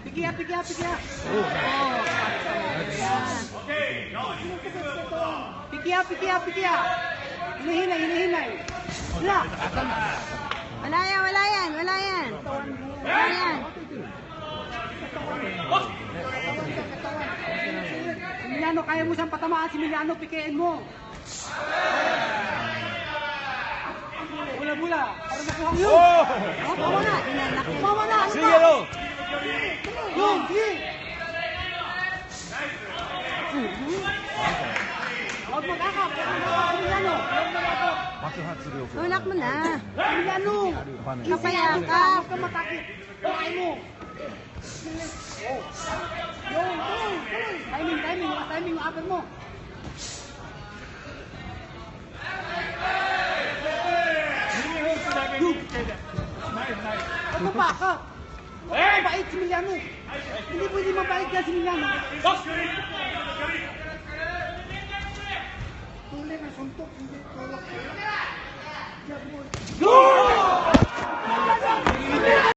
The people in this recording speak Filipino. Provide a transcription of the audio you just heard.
Pigiya. Pigiya. Hinahinay. Wala yan. Emiliano, kaya mo siyang patamaan si Emiliano, pikein mo. Bula. Para makuha mo yun. Mama na. Sige, Lo. Yun, sige. Huwag mag-akap. Emiliano. Tulak mo na. Emiliano. Kapayakap. Huwag ka matakit. Kaya mo. Yun. Timing. Upper mo. Huwag mabaka. Huwag mabait si Emiliano. Hindi pwede mabait yan si Emiliano. Tuloy na suntok. Hindi tulak.